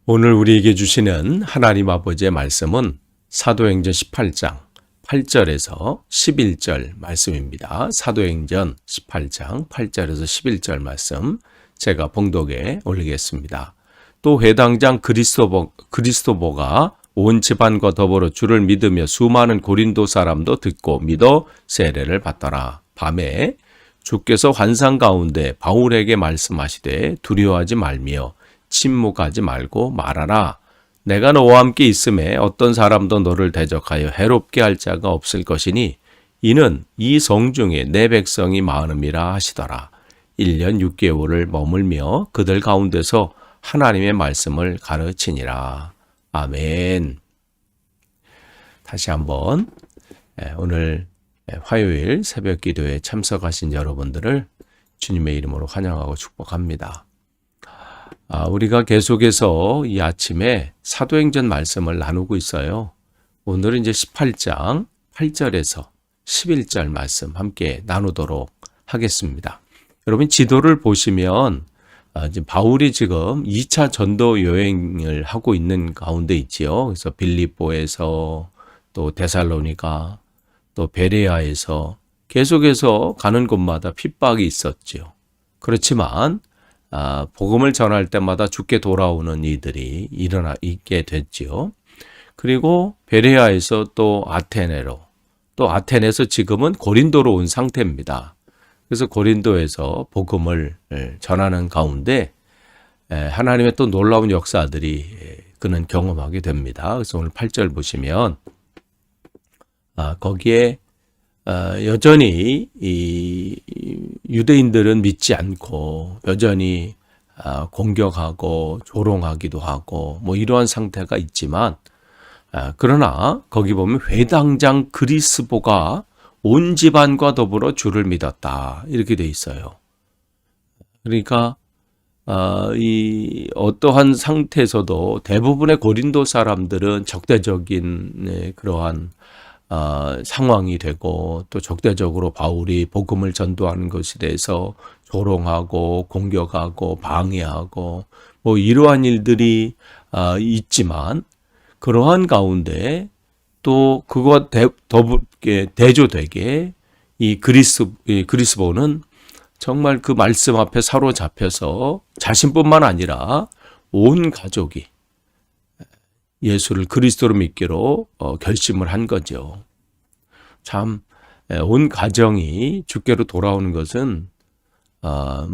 오늘 우리에게 주시는 하나님 아버지의 말씀은 사도행전 18장 8절에서 11절 말씀입니다. 사도행전 18장 8절에서 11절 말씀 제가 봉독에 올리겠습니다. 또 회당장 그리스도보가 온 집안과 더불어 주를 믿으며 수많은 고린도 사람도 듣고 믿어 세례를 받더라. 밤에 주께서 환상 가운데 바울에게 말씀하시되 두려워하지 말며 침묵하지 말고 말하라. 내가 너와 함께 있음에 어떤 사람도 너를 대적하여 해롭게 할 자가 없을 것이니 이는 이 성중에 내 백성이 많음이라 하시더라. 1년 6개월을 머물며 그들 가운데서 하나님의 말씀을 가르치니라. 아멘. 다시 한번 오늘 화요일 새벽 기도에 참석하신 여러분들을 주님의 이름으로 환영하고 축복합니다. 우리가 계속해서 이 아침에 사도행전 말씀을 나누고 있어요. 오늘은 이제 18장 8절에서 11절 말씀 함께 나누도록 하겠습니다. 여러분 지도를 보시면 지금 바울이 지금 2차 전도 여행을 하고 있는 가운데 있지요. 그래서 빌립보에서 또 데살로니가 또 베레아에서 계속해서 가는 곳마다 핍박이 있었지요. 그렇지만 복음을 전할 때마다 주께 돌아오는 이들이 있게 됐지요. 그리고 베레아에서 또 아테네로, 또 아테네에서 지금은 고린도로 온 상태입니다. 그래서 고린도에서 복음을 전하는 가운데 하나님의 또 놀라운 역사들이 그는 경험하게 됩니다. 그래서 오늘 8절 보시면 거기에 여전히 이 유대인들은 믿지 않고 여전히 공격하고 조롱하기도 하고 뭐 이러한 상태가 있지만 그러나 거기 보면 회당장 그리스보가 온 집안과 더불어 주를 믿었다 이렇게 돼 있어요. 그러니까 이 어떠한 상태에서도 대부분의 고린도 사람들은 적대적인 그러한 상황이 되고 또 적대적으로 바울이 복음을 전도하는 것에 대해서 조롱하고 공격하고 방해하고 뭐 이러한 일들이 있지만 그러한 가운데 또 그와 대조되게 이 그리스보는 정말 그 말씀 앞에 사로잡혀서 자신뿐만 아니라 온 가족이 예수를 그리스도로 믿기로 결심을 한 거죠. 참 온 가정이 주께로 돌아오는 것은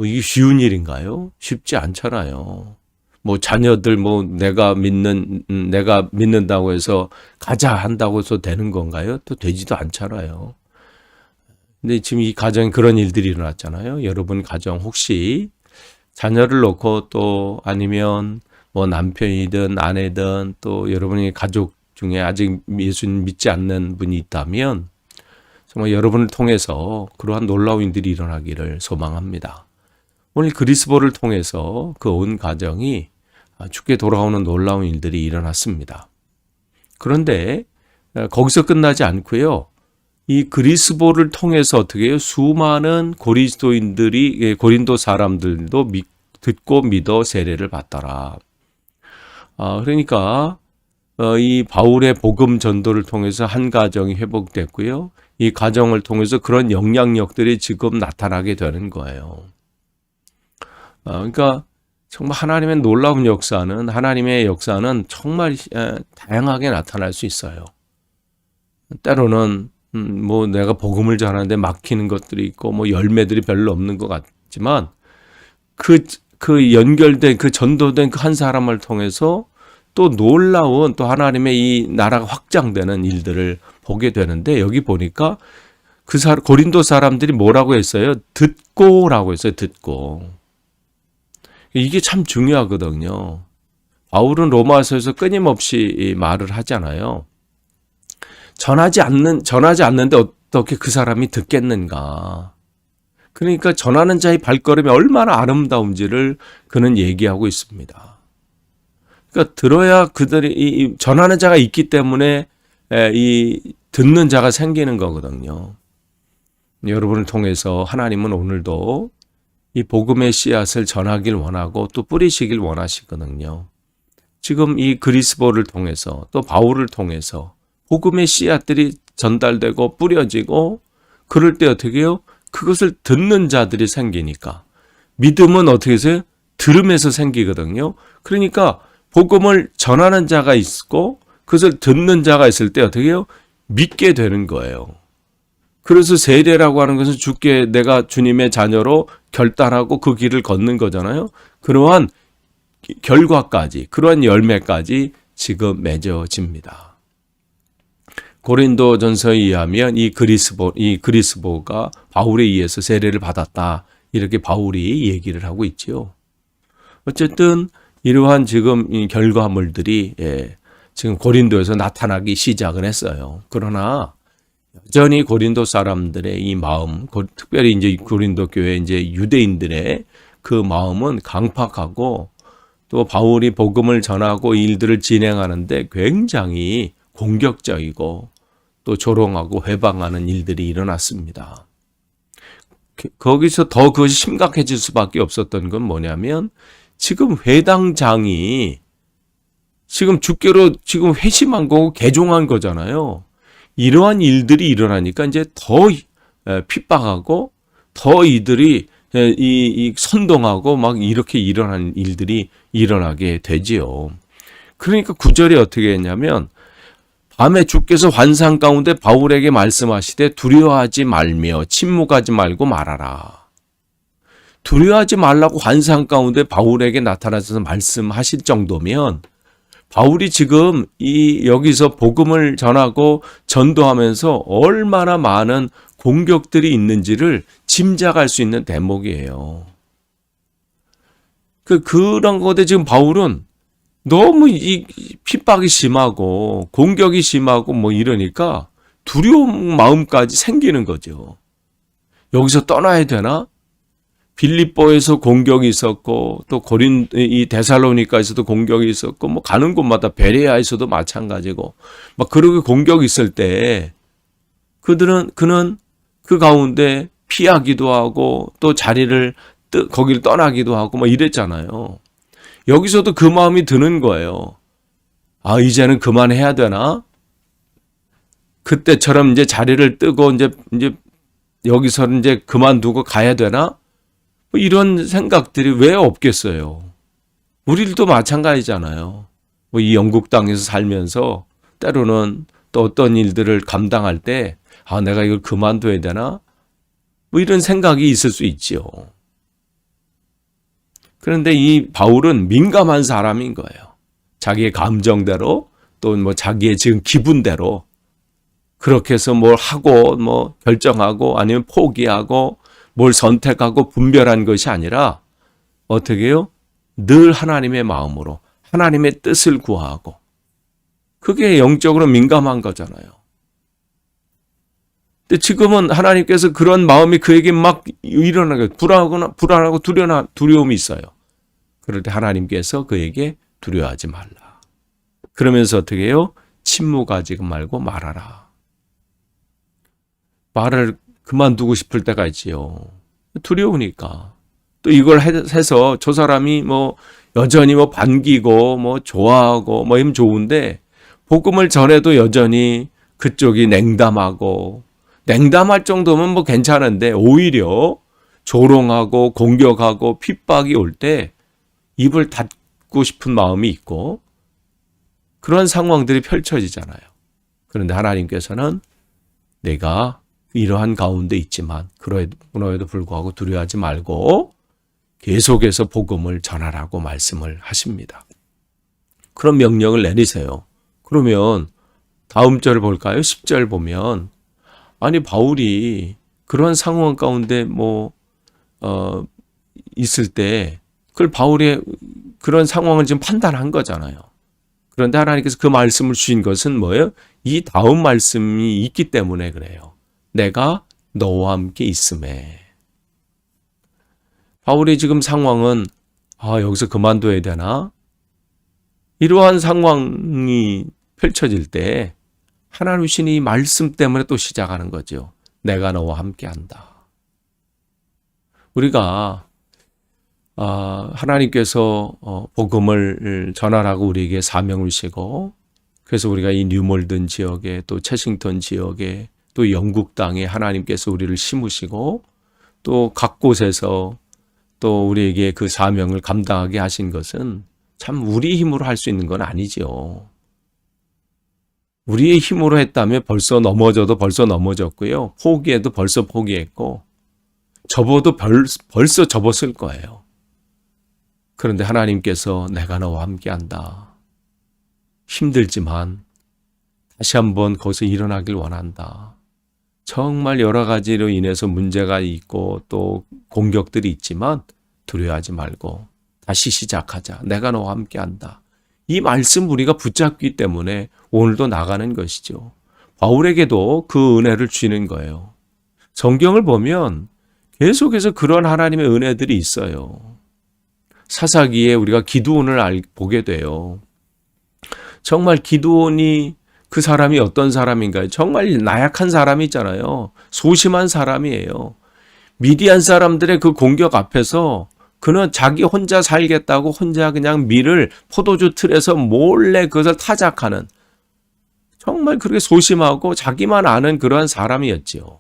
이게 쉬운 일인가요? 쉽지 않잖아요. 뭐 자녀들 내가 믿는다고 해서 가자 한다고 해서 되는 건가요? 또 되지도 않잖아요. 근데 지금 이 가정에 그런 일들이 일어났잖아요. 여러분 가정 혹시 자녀를 놓고 또 아니면 뭐 남편이든 아내든 또 여러분의 가족 중에 아직 예수님 믿지 않는 분이 있다면 정말 여러분을 통해서 그러한 놀라운 일들이 일어나기를 소망합니다. 오늘 그리스보를 통해서 그 온 가정이 주께 돌아오는 놀라운 일들이 일어났습니다. 그런데 거기서 끝나지 않고요. 이 그리스보를 통해서 어떻게 해요? 수많은 고린도 사람들도 듣고 믿어 세례를 받더라. 그러니까 이 바울의 복음 전도를 통해서 한 가정이 회복됐고요. 이 가정을 통해서 그런 영향력들이 지금 나타나게 되는 거예요. 그러니까 정말 하나님의 놀라운 역사는 하나님의 역사는 정말 다양하게 나타날 수 있어요. 때로는 뭐 내가 복음을 전하는데 막히는 것들이 있고 뭐 열매들이 별로 없는 것 같지만 그 연결된 그 전도된 그 한 사람을 통해서 또 놀라운 또 하나님의 이 나라가 확장되는 일들을 보게 되는데 여기 보니까 고린도 사람들이 뭐라고 했어요? 듣고라고 했어요. 듣고. 이게 참 중요하거든요. 바울은 로마서에서 끊임없이 말을 하잖아요. 전하지 않는데 어떻게 그 사람이 듣겠는가? 그러니까 전하는 자의 발걸음이 얼마나 아름다운지를 그는 얘기하고 있습니다. 그러니까 들어야 그들이 전하는 자가 있기 때문에 이 듣는 자가 생기는 거거든요. 여러분을 통해서 하나님은 오늘도 이 복음의 씨앗을 전하길 원하고 또 뿌리시길 원하시거든요. 지금 이 그리스도를 통해서 또 바울을 통해서 복음의 씨앗들이 전달되고 뿌려지고 그럴 때 어떻게 해요? 그것을 듣는 자들이 생기니까 믿음은 어떻게 해서요? 들음에서 생기거든요. 그러니까 복음을 전하는 자가 있고 그것을 듣는 자가 있을 때 어떻게 해요? 믿게 되는 거예요. 그래서 세례라고 하는 것은 주께 내가 주님의 자녀로 결단하고 그 길을 걷는 거잖아요. 그러한 결과까지, 그러한 열매까지 지금 맺어집니다. 고린도전서에 의하면 이 그리스도가 바울에 의해서 세례를 받았다. 이렇게 바울이 얘기를 하고 있지요. 어쨌든 이러한 지금 이 결과물들이 지금 고린도에서 나타나기 시작을 했어요. 그러나 여전히 고린도 사람들의 이 마음, 특별히 이제 고린도 교회 이제 유대인들의 그 마음은 강팍하고 또 바울이 복음을 전하고 일들을 진행하는데 굉장히 공격적이고 또 조롱하고 회방하는 일들이 일어났습니다. 거기서 더 그것이 심각해질 수밖에 없었던 건 뭐냐면 지금 회당장이 지금 주께로 지금 회심한 거고 개종한 거잖아요. 이러한 일들이 일어나니까 이제 더 핍박하고 더 이들이 이 선동하고 막 이렇게 일어나는 일들이 일어나게 되지요. 그러니까 9절에 어떻게 했냐면 밤에 주께서 환상 가운데 바울에게 말씀하시되 두려워하지 말며 침묵하지 말고 말하라. 두려워하지 말라고 환상 가운데 바울에게 나타나셔서 말씀하실 정도면 바울이 지금 여기서 복음을 전하고 전도하면서 얼마나 많은 공격들이 있는지를 짐작할 수 있는 대목이에요. 그런 것에 지금 바울은 너무 이 핍박이 심하고 공격이 심하고 뭐 이러니까 두려운 마음까지 생기는 거죠. 여기서 떠나야 되나? 빌립보에서 공격이 있었고 또 이 데살로니가에서도 공격이 있었고 뭐 가는 곳마다 베레아에서도 마찬가지고 막 그렇게 공격이 있을 때 그는 그 가운데 피하기도 하고 또 자리를 거기를 떠나기도 하고 뭐 이랬잖아요. 여기서도 그 마음이 드는 거예요. 아, 이제는 그만해야 되나? 그때처럼 이제 자리를 뜨고 이제 여기서는 이제 그만두고 가야 되나? 뭐 이런 생각들이 왜 없겠어요? 우리들도 마찬가지잖아요. 뭐 이 영국 땅에서 살면서 때로는 또 어떤 일들을 감당할 때, 아, 내가 이걸 그만둬야 되나? 뭐 이런 생각이 있을 수 있지요. 그런데 이 바울은 민감한 사람인 거예요. 자기의 감정대로 또 뭐 자기의 지금 기분대로 그렇게 해서 뭘 하고 뭐 결정하고 아니면 포기하고 뭘 선택하고 분별한 것이 아니라 어떻게 해요? 늘 하나님의 마음으로 하나님의 뜻을 구하고 그게 영적으로 민감한 거잖아요. 근데 지금은 하나님께서 그런 마음이 그에게 막 일어나게 불안하고 두려움이 있어요. 그럴 때 하나님께서 그에게 두려워하지 말라. 그러면서 어떻게 해요? 침묵하지 말고 말하라. 말을 그만두고 싶을 때가 있지요. 두려우니까. 또 이걸 해서 저 사람이 뭐 여전히 뭐 반기고 뭐 좋아하고 뭐 이면 좋은데 복음을 전해도 여전히 그쪽이 냉담할 정도면 뭐 괜찮은데 오히려 조롱하고 공격하고 핍박이 올 때 입을 닫고 싶은 마음이 있고 그런 상황들이 펼쳐지잖아요. 그런데 하나님께서는 내가 이러한 가운데 있지만 그러에도 불구하고 두려워하지 말고 계속해서 복음을 전하라고 말씀을 하십니다. 그런 명령을 내리세요. 그러면 다음 절을 볼까요? 10절 보면 아니 바울이 그런 상황 가운데 있을 때 그걸 바울의 그런 상황을 지금 판단한 거잖아요. 그런데 하나님께서 그 말씀을 주신 것은 뭐예요? 이 다음 말씀이 있기 때문에 그래요. 내가 너와 함께 있음에. 바울의 지금 상황은 여기서 그만둬야 되나? 이러한 상황이 펼쳐질 때 하나님 주신 이 말씀 때문에 또 시작하는 거죠. 내가 너와 함께 한다. 우리가 하나님께서 복음을 전하라고 우리에게 사명을 주시고, 그래서 우리가 이 뉴몰든 지역에, 또 채싱턴 지역에, 또 영국 땅에 하나님께서 우리를 심으시고 또 각 곳에서 또 우리에게 그 사명을 감당하게 하신 것은 참 우리 힘으로 할 수 있는 건 아니죠. 우리의 힘으로 했다면 벌써 넘어져도 벌써 넘어졌고요. 포기해도 벌써 포기했고, 접어도 벌써 접었을 거예요. 그런데 하나님께서 내가 너와 함께한다. 힘들지만 다시 한번 거기서 일어나길 원한다. 정말 여러 가지로 인해서 문제가 있고 또 공격들이 있지만 두려워하지 말고 다시 시작하자. 내가 너와 함께한다. 이 말씀 우리가 붙잡기 때문에 오늘도 나가는 것이죠. 바울에게도 그 은혜를 주는 거예요. 성경을 보면 계속해서 그런 하나님의 은혜들이 있어요. 사사기에 우리가 기드온을 보게 돼요. 정말 기드온이 그 사람이 어떤 사람인가요? 정말 나약한 사람이잖아요. 소심한 사람이에요. 미디안 사람들의 그 공격 앞에서 그는 자기 혼자 살겠다고 혼자 그냥 밀을 포도주 틀에서 몰래 그것을 타작하는, 정말 그렇게 소심하고 자기만 아는 그러한 사람이었지요.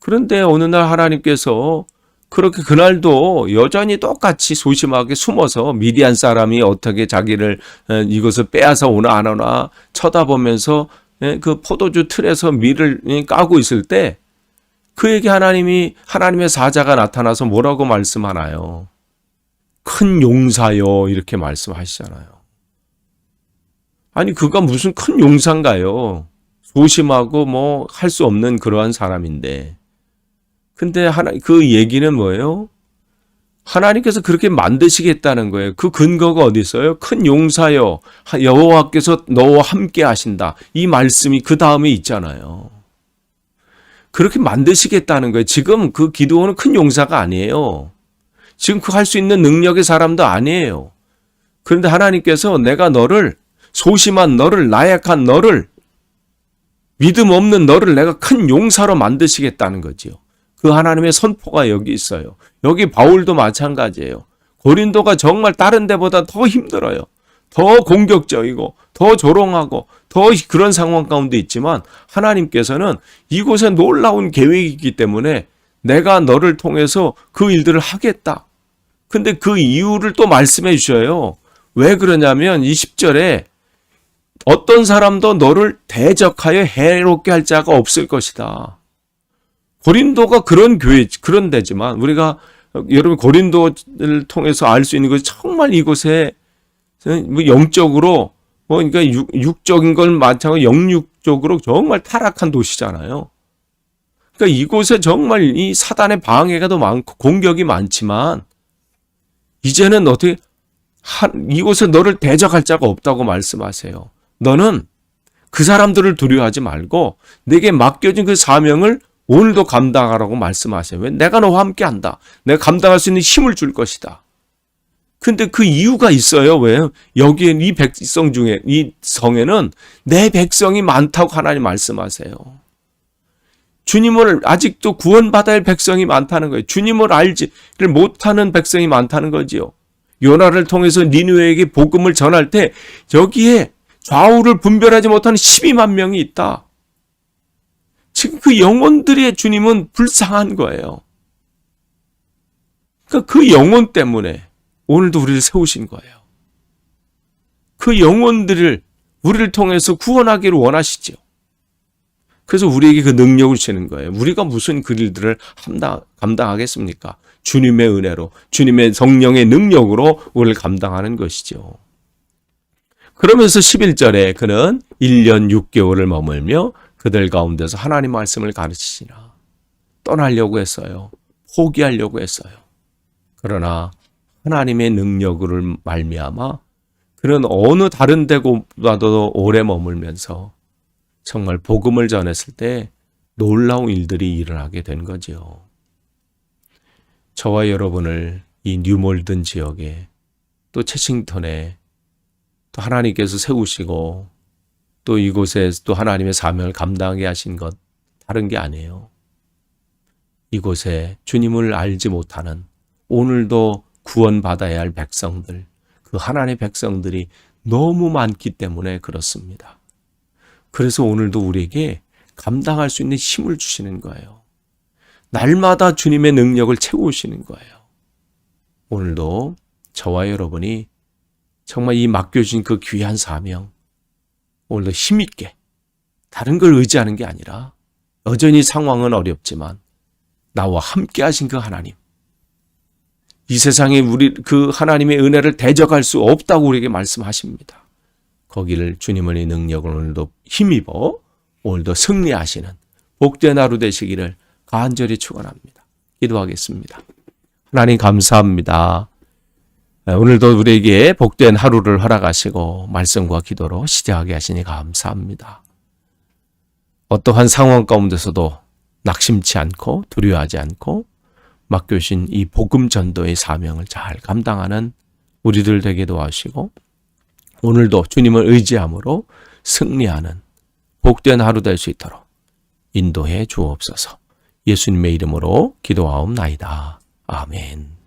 그런데 어느 날 하나님께서 그렇게 그날도 여전히 똑같이 소심하게 숨어서 미디안 사람이 어떻게 자기를 이것을 빼앗아 오나 안 오나 쳐다보면서 그 포도주 틀에서 밀을 까고 있을 때 그에게 하나님의 사자가 나타나서 뭐라고 말씀하나요? 큰 용사요, 이렇게 말씀하시잖아요. 아니 그가 무슨 큰 용사인가요? 소심하고 뭐 할 수 없는 그러한 사람인데. 근데 그 얘기는 뭐예요? 하나님께서 그렇게 만드시겠다는 거예요. 그 근거가 어디 있어요? 큰 용사여, 여호와께서 너와 함께 하신다. 이 말씀이 그 다음에 있잖아요. 그렇게 만드시겠다는 거예요. 지금 그 기드온은 큰 용사가 아니에요. 지금 그 할 수 있는 능력의 사람도 아니에요. 그런데 하나님께서 내가 너를, 소심한 너를, 나약한 너를, 믿음 없는 너를 내가 큰 용사로 만드시겠다는 거지요. 그 하나님의 선포가 여기 있어요. 여기 바울도 마찬가지예요. 고린도가 정말 다른 데보다 더 힘들어요. 더 공격적이고 더 조롱하고 더 그런 상황 가운데 있지만 하나님께서는 이곳에 놀라운 계획이 있기 때문에 내가 너를 통해서 그 일들을 하겠다. 근데 그 이유를 또 말씀해 주셔요. 왜 그러냐면 20절에 어떤 사람도 너를 대적하여 해롭게 할 자가 없을 것이다. 고린도가 그런 교회, 그런 데지만 우리가 여러분 고린도를 통해서 알 수 있는 것이 정말 이곳에 영적으로 그러니까 육적인 걸 마찬가지로 영육적으로 정말 타락한 도시잖아요. 그러니까 이곳에 정말 이 사단의 방해가 더 많고 공격이 많지만 이제는 어떻게 이곳에 너를 대적할 자가 없다고 말씀하세요. 너는 그 사람들을 두려워하지 말고 내게 맡겨진 그 사명을 오늘도 감당하라고 말씀하세요. 왜? 내가 너와 함께한다. 내가 감당할 수 있는 힘을 줄 것이다. 근데 그 이유가 있어요. 왜? 여기에 이 백성 중에, 이 성에는 내 백성이 많다고 하나님 말씀하세요. 주님을 아직도 구원받아야 할 백성이 많다는 거예요. 주님을 알지를 못하는 백성이 많다는 거지요. 요나를 통해서 니느웨에게 복음을 전할 때 여기에 좌우를 분별하지 못하는 12만 명이 있다. 지금 그 영혼들의 주님은 불쌍한 거예요. 그러니까 그 영혼 때문에 오늘도 우리를 세우신 거예요. 그 영혼들을 우리를 통해서 구원하기를 원하시죠. 그래서 우리에게 그 능력을 주시는 거예요. 우리가 무슨 그 일들을 감당하겠습니까? 주님의 은혜로, 주님의 성령의 능력으로 우리를 감당하는 것이죠. 그러면서 11절에 그는 1년 6개월을 머물며 그들 가운데서 하나님 말씀을 가르치시나. 떠나려고 했어요. 포기하려고 했어요. 그러나 하나님의 능력을 말미암아 그는 어느 다른 데보다도 오래 머물면서 정말 복음을 전했을 때 놀라운 일들이 일어나게 된 거죠. 저와 여러분을 이 뉴몰든 지역에 또 채싱턴에 또 하나님께서 세우시고 또 이곳에 또 하나님의 사명을 감당하게 하신 것 다른 게 아니에요. 이곳에 주님을 알지 못하는 오늘도 구원받아야 할 백성들, 그 하나님의 백성들이 너무 많기 때문에 그렇습니다. 그래서 오늘도 우리에게 감당할 수 있는 힘을 주시는 거예요. 날마다 주님의 능력을 채우시는 거예요. 오늘도 저와 여러분이 정말 이 맡겨주신 그 귀한 사명, 오늘도 힘있게 다른 걸 의지하는 게 아니라 여전히 상황은 어렵지만 나와 함께 하신 그 하나님, 이 세상에 우리 그 하나님의 은혜를 대적할 수 없다고 우리에게 말씀하십니다. 거기를 주님의 능력을 오늘도 힘입어 오늘도 승리하시는 복된 하루 되시기를 간절히 축원합니다. 기도하겠습니다. 하나님 감사합니다. 오늘도 우리에게 복된 하루를 허락하시고 말씀과 기도로 시작하게 하시니 감사합니다. 어떠한 상황 가운데서도 낙심치 않고 두려워하지 않고 맡겨주신 이 복음 전도의 사명을 잘 감당하는 우리들 되게 도와주시고 오늘도 주님을 의지함으로 승리하는 복된 하루 될 수 있도록 인도해 주옵소서. 예수님의 이름으로 기도하옵나이다. 아멘.